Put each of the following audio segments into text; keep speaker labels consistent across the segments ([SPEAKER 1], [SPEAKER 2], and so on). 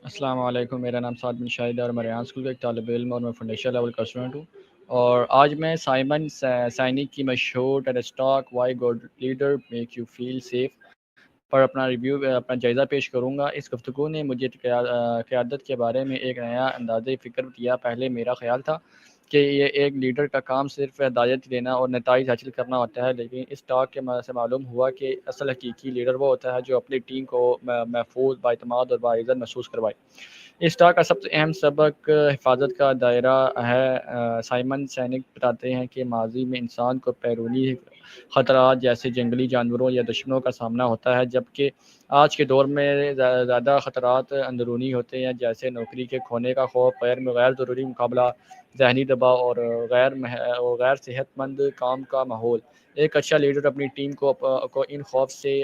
[SPEAKER 1] السلام علیکم، میرا نام سعد بن شاہد ہے اور میں ریان اسکول کا ایک طالب علم اور میں فنڈیشن لیول کا اسٹوڈنٹ ہوں۔ اور آج میں سائمن سائنک کی مشہور TED talk why good leader make you feel safe پر اپنا اپنا جائزہ پیش کروں گا۔ اس گفتگو نے مجھے قیادت کے بارے میں ایک نیا انداز فکر دیا۔ پہلے میرا خیال تھا کہ یہ ایک لیڈر کا کام صرف ہدایت دینا اور نتائج حاصل کرنا ہوتا ہے، لیکن اس ٹاک کے سے معلوم ہوا کہ اصل حقیقی لیڈر وہ ہوتا ہے جو اپنی ٹیم کو محفوظ، بااعتماد اور باعزت محسوس کروائے۔ اس ٹاک کا سب سے اہم سبق حفاظت کا دائرہ ہے۔ سائمن سینک بتاتے ہیں کہ ماضی میں انسان کو بیرونی خطرات جیسے جنگلی جانوروں یا دشمنوں کا سامنا ہوتا ہے، جبکہ آج کے دور میں زیادہ خطرات اندرونی ہوتے ہیں، جیسے نوکری کے کھونے کا خوف، غیر ضروری مقابلہ، ذہنی دباؤ اور غیر صحت مند کام کا ماحول۔ ایک اچھا لیڈر اپنی ٹیم کو ان خوف سے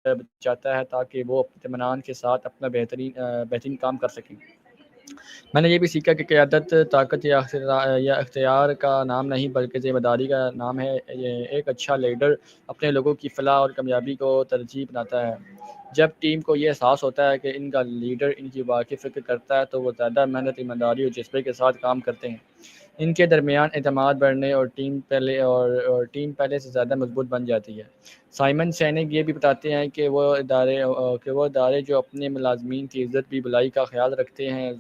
[SPEAKER 1] بچاتا ہے تاکہ وہ اطمینان کے ساتھ اپنا بہترین کام کر سکیں۔ میں نے یہ بھی سیکھا کہ قیادت طاقت یا اختیار کا نام نہیں بلکہ ذمہ داری کا نام ہے۔ ایک اچھا لیڈر اپنے لوگوں کی فلاح اور کامیابی کو ترجیح بناتا ہے۔ جب ٹیم کو یہ احساس ہوتا ہے کہ ان کا لیڈر ان کی واقعی فکر کرتا ہے تو وہ زیادہ محنت، ایمانداری اور جذبے کے ساتھ کام کرتے ہیں۔ ان کے درمیان اعتماد بڑھنے اور ٹیم پہلے سے زیادہ مضبوط بن جاتی ہے۔ سائمن سینک یہ بھی بتاتے ہیں کہ وہ ادارے جو اپنے ملازمین کی عزت بھی بلائی کا خیال رکھتے ہیں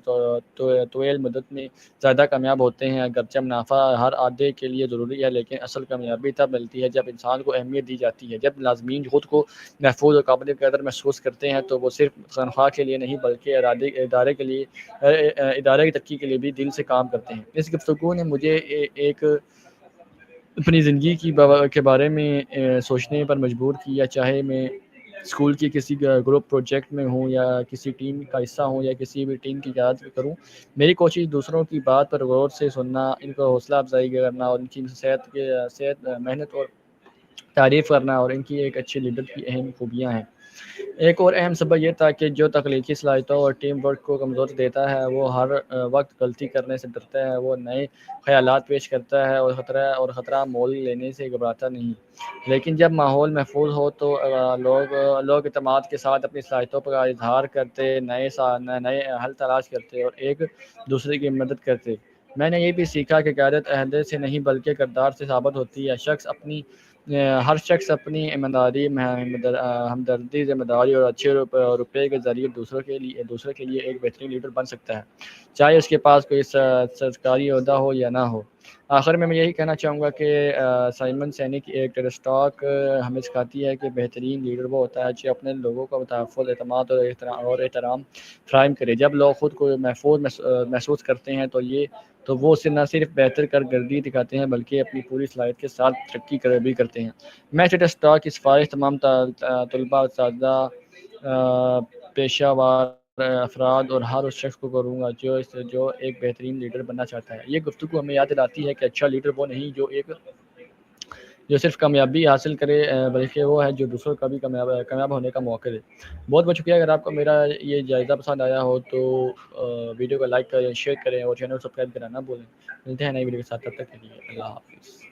[SPEAKER 1] طویل مدت میں زیادہ کامیاب ہوتے ہیں۔ اگرچہ منافع ہر عہدے کے لیے ضروری ہے، لیکن اصل کامیابی تب ملتی ہے جب انسان کو اہمیت دی جاتی ہے۔ جب ملازمین خود کو محفوظ اور قابل قدر محسوس کرتے ہیں تو وہ صرف تنخواہ کے لیے نہیں بلکہ ادارے کی ترقی کے لیے بھی دل سے کام کرتے ہیں۔ اس گفتگو نے مجھے ایک اپنی زندگی کے بارے میں سوچنے پر مجبور کیا، چاہے میں اسکول کی کسی گروپ پروجیکٹ میں ہوں یا کسی ٹیم کا حصہ ہوں یا کسی بھی ٹیم کی قیادت کروں۔ میری کوشش دوسروں کی بات پر غور سے سننا، ان کو حوصلہ افزائی کرنا اور ان کی صحت، محنت اور تعریف کرنا اور ان کی ایک اچھے لیڈر کی اہم خوبیاں ہیں۔ ایک اور اہم سبق یہ تھا کہ جو تخلیقی صلاحیتوں اور ٹیم ورک کو کمزور دیتا ہے وہ ہر وقت غلطی کرنے سے ڈرتا ہے۔ وہ نئے خیالات پیش کرتا ہے اور خطرہ مول لینے سے گھبراتا نہیں، لیکن جب ماحول محفوظ ہو تو لوگ اعتماد کے ساتھ اپنی صلاحیتوں کا اظہار کرتے، نئے حل تلاش کرتے اور ایک دوسرے کی مدد کرتے۔ میں نے یہ بھی سیکھا کہ قیادت عہدے سے نہیں بلکہ کردار سے ثابت ہوتی ہے۔ ہر شخص اپنی ایمانداری، ہمدردی، ذمہ داری اور اچھے روپے کے ذریعے دوسرے کے لیے ایک بہترین لیڈر بن سکتا ہے، چاہے اس کے پاس کوئی سرکاری عہدہ ہو یا نہ ہو۔ آخر میں یہی کہنا چاہوں گا کہ سائمن سینک کی ایک ٹیڈ ٹاک ہمیں سکھاتی ہے کہ بہترین لیڈر وہ ہوتا ہے جو اپنے لوگوں کو تحفظ، اعتماد اور احترام فراہم کرے۔ جب لوگ خود کو محفوظ محسوس کرتے ہیں تو وہ نہ صرف بہتر کارکردگی دکھاتے ہیں بلکہ اپنی پوری صلاحیت کے ساتھ ترقی بھی کرتے ہیں۔ میں ٹیڈ ٹاک کی سفارش تمام طلباء، اساتذہ، پیشہ ور افراد اور ہر اس شخص کو کروں گا جو ایک بہترین لیڈر بننا چاہتا ہے۔ یہ گفتگو ہمیں یاد دلاتی ہے کہ اچھا لیڈر وہ نہیں جو صرف کامیابی حاصل کرے بلکہ وہ ہے جو دوسروں کا بھی کامیاب ہونے کا موقع دے۔ بہت بہت شکریہ۔ اگر آپ کو میرا یہ جائزہ پسند آیا ہو تو ویڈیو کو لائک کریں، شیئر کریں اور چینل کو سبسکرائب کرنا نہ بھولیں۔ ملتے ہیں نئی ویڈیو کے ساتھ، تب تک کے لیے اللہ حافظ۔